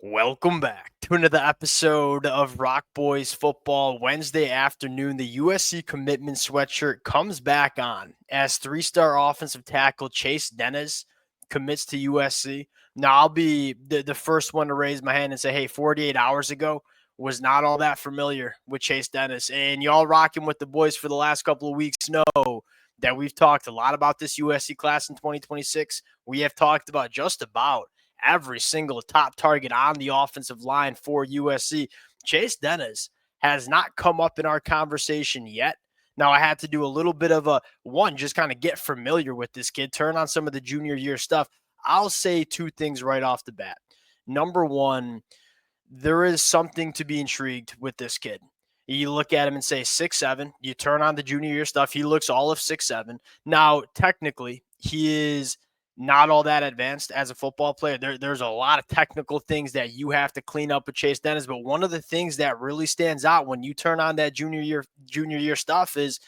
Welcome back to another episode of Rock Boys Football. Wednesday afternoon, the USC commitment sweatshirt comes back on as three-star offensive tackle Chase Deniz commits to USC. Now, I'll be the first one to raise my hand and say, hey, 48 hours ago, was not all that familiar with Chase Deniz. And y'all rocking with the boys for the last couple of weeks know that we've talked a lot about this USC class in 2026. We have talked about just about every single top target on the offensive line for USC. Chase Deniz has not come up in our conversation yet. Now, I had to do a little bit of just kind of get familiar with this kid, turn on some of the junior year stuff. I'll say two things right off the bat. Number one, there is something to be intrigued with this kid. You look at him and say 6'7". You turn on the junior year stuff. He looks all of 6'7". Now, technically, he is not all that advanced as a football player. There's a lot of technical things that you have to clean up with Chase Deniz. But one of the things that really stands out when you turn on that junior year stuff is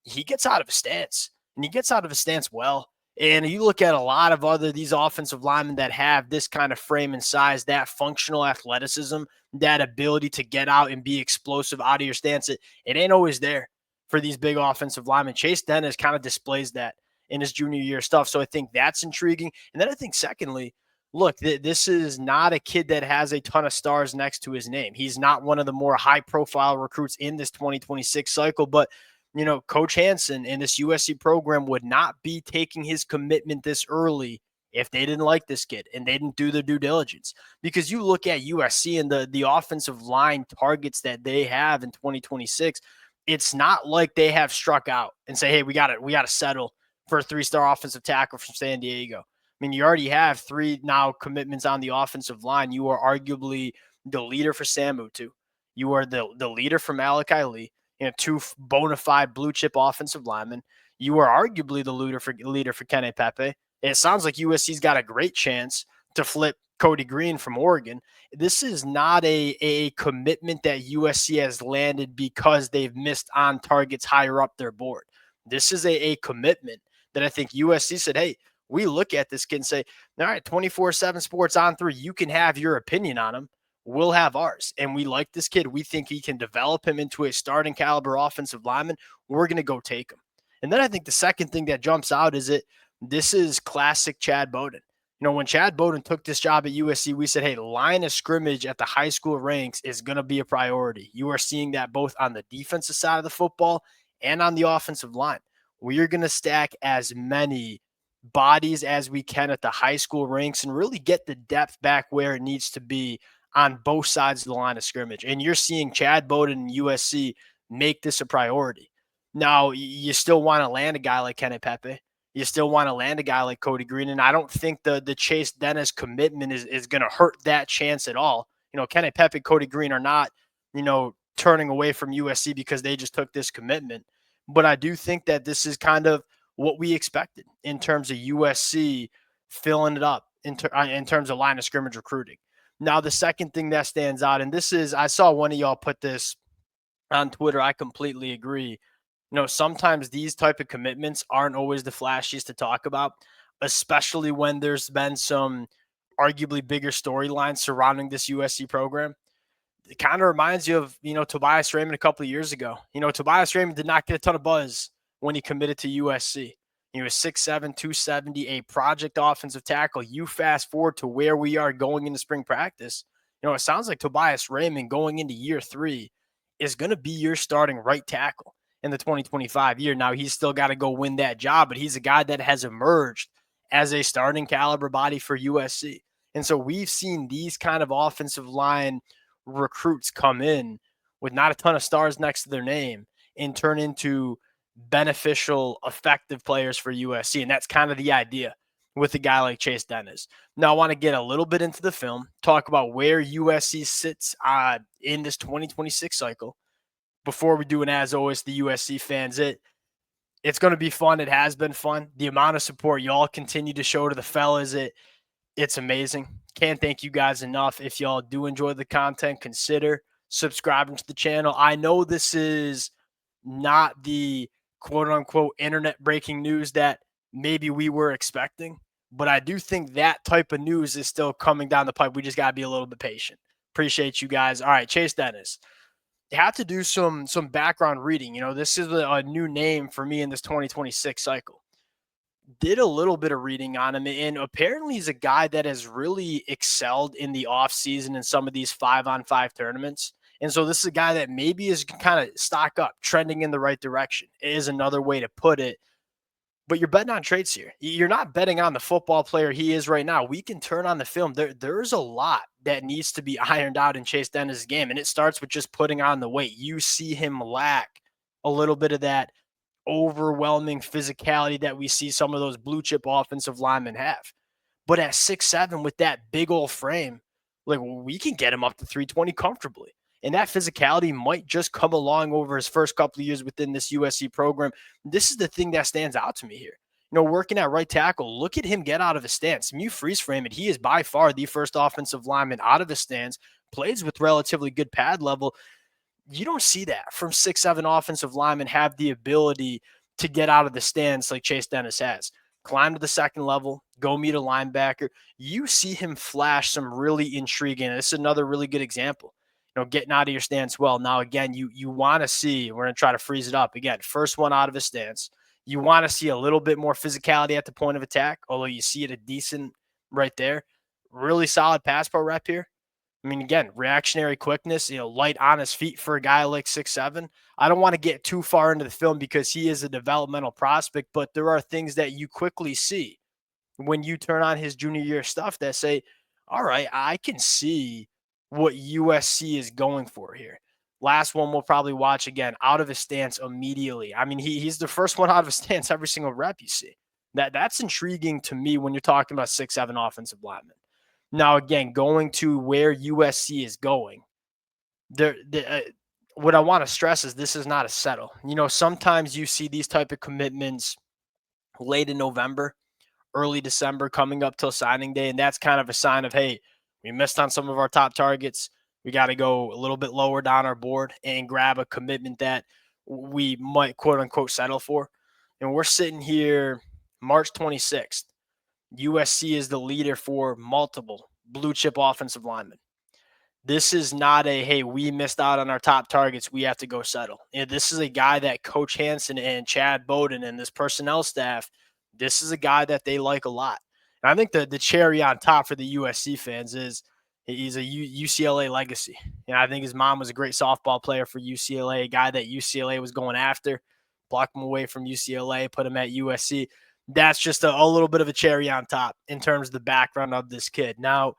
he gets out of his stance, and he gets out of his stance well. And you look at a lot of these offensive linemen that have this kind of frame and size, that functional athleticism, that ability to get out and be explosive out of your stance. It ain't always there for these big offensive linemen. Chase Deniz kind of displays that in his junior year stuff. So I think that's intriguing. And then I think secondly, look, this is not a kid that has a ton of stars next to his name. He's not one of the more high profile recruits in this 2026 cycle, but Coach Hansen and this USC program would not be taking his commitment this early if they didn't like this kid and they didn't do their due diligence. Because you look at USC and the offensive line targets that they have in 2026, it's not like they have struck out and say, hey, we got to settle for a three-star offensive tackle from San Diego. I mean, you already have three now commitments on the offensive line. You are arguably the leader for Sam Utu. You are the leader for Malachi Lee. Two bona fide blue chip offensive linemen. You are arguably the leader for Kenny Pepe. And it sounds like USC's got a great chance to flip Cody Green from Oregon. This is not a commitment that USC has landed because they've missed on targets higher up their board. This is a commitment that I think USC said, hey, we look at this kid and say, all right, 24/7 Sports on 3, you can have your opinion on him. We'll have ours. And we like this kid. We think he can develop him into a starting caliber offensive lineman. We're going to go take him. And then I think the second thing that jumps out is this is classic Chad Bowden. When Chad Bowden took this job at USC, we said, hey, line of scrimmage at the high school ranks is going to be a priority. You are seeing that both on the defensive side of the football and on the offensive line. We are going to stack as many bodies as we can at the high school ranks and really get the depth back where it needs to be on both sides of the line of scrimmage. And you're seeing Chad Bowden and USC make this a priority. Now, you still want to land a guy like Kenny Pepe. You still want to land a guy like Cody Green. And I don't think the Chase Deniz commitment is going to hurt that chance at all. Kenny Pepe, Cody Green are not, turning away from USC because they just took this commitment. But I do think that this is kind of what we expected in terms of USC filling it up in terms of line of scrimmage recruiting. Now, the second thing that stands out, and this is, I saw one of y'all put this on Twitter. I completely agree. Sometimes these type of commitments aren't always the flashiest to talk about, especially when there's been some arguably bigger storylines surrounding this USC program. It kind of reminds you of, Tobias Raymond a couple of years ago. Tobias Raymond did not get a ton of buzz when he committed to USC. He was 6'7", 270, a project offensive tackle. You fast forward to where we are going into spring practice. It sounds like Tobias Raymond going into year 3 is going to be your starting right tackle in the 2025 year. Now, he's still got to go win that job, but he's a guy that has emerged as a starting caliber body for USC. And so we've seen these kind of offensive line recruits come in with not a ton of stars next to their name and turn into beneficial, effective players for USC. And that's kind of the idea with a guy like Chase Deniz. Now, I want to get a little bit into the film, talk about where USC sits in this 2026 cycle. Before we do, and as always, the USC fans, it's going to be fun. It has been fun. The amount of support y'all continue to show to the fellas, it's amazing. Can't thank you guys enough. If y'all do enjoy the content, consider subscribing to the channel. I know this is not the quote-unquote internet breaking news that maybe we were expecting, But I do think that type of news is still coming down the pipe. We just got to be a little bit patient. Appreciate you guys. All right, Chase Deniz. You have to do some background reading. This is a new name for me in this 2026 cycle. Did a little bit of reading on him, and apparently he's a guy that has really excelled in the offseason in some of these 5-on-5 tournaments. And so this is a guy that maybe is kind of stock up, trending in the right direction, is another way to put it. But you're betting on traits here. You're not betting on the football player he is right now. We can turn on the film. There's a lot that needs to be ironed out in Chase Deniz's game, and it starts with just putting on the weight. You see him lack a little bit of that overwhelming physicality that we see some of those blue chip offensive linemen have. But at 6'7", with that big old frame, like, we can get him up to 320 comfortably. And that physicality might just come along over his first couple of years within this USC program. This is the thing that stands out to me here. Working at right tackle, look at him get out of his stance. You freeze frame it. He is by far the first offensive lineman out of his stance, plays with relatively good pad level. You don't see that from 6'7" offensive linemen have the ability to get out of the stance like Chase Deniz has. Climb to the second level, go meet a linebacker. You see him flash some really intriguing. This is another really good example. Getting out of your stance well. Now, again, you want to see, we're going to try to freeze it up. Again, first one out of his stance. You want to see a little bit more physicality at the point of attack, although you see it a decent right there. Really solid pass pro rep here. I mean, again, reactionary quickness, light on his feet for a guy like 6'7". I don't want to get too far into the film because he is a developmental prospect, but there are things that you quickly see when you turn on his junior year stuff that say, all right, I can see what USC is going for here. Last one we'll probably watch again, out of his stance immediately. I mean, he's the first one out of his stance every single rep you see. That's intriguing to me when you're talking about 6'7" offensive linemen. Now, again, going to where USC is going, what I want to stress is this is not a settle. Sometimes you see these type of commitments late in November, early December, coming up till signing day, and that's kind of a sign of, hey, we missed on some of our top targets. We got to go a little bit lower down our board and grab a commitment that we might, quote unquote, settle for. And we're sitting here March 26th. USC is the leader for multiple blue chip offensive linemen. This is not a, hey, we missed out on our top targets, we have to go settle. This is a guy that Coach Hansen and Chad Bowden and this personnel staff, this is a guy that they like a lot. And I think the cherry on top for the USC fans is he's a UCLA legacy. I think his mom was a great softball player for UCLA, a guy that UCLA was going after, block him away from UCLA, put him at USC. That's just a little bit of a cherry on top in terms of the background of this kid. Now,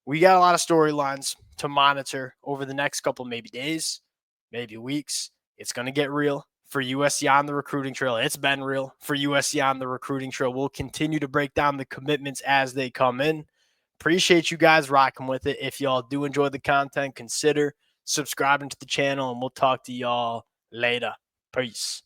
we got a lot of storylines to monitor over the next couple, maybe days, maybe weeks. It's going to get real for USC on the recruiting trail. It's been real for USC on the recruiting trail. We'll continue to break down the commitments as they come in. Appreciate you guys rocking with it. If y'all do enjoy the content, consider subscribing to the channel, and we'll talk to y'all later. Peace.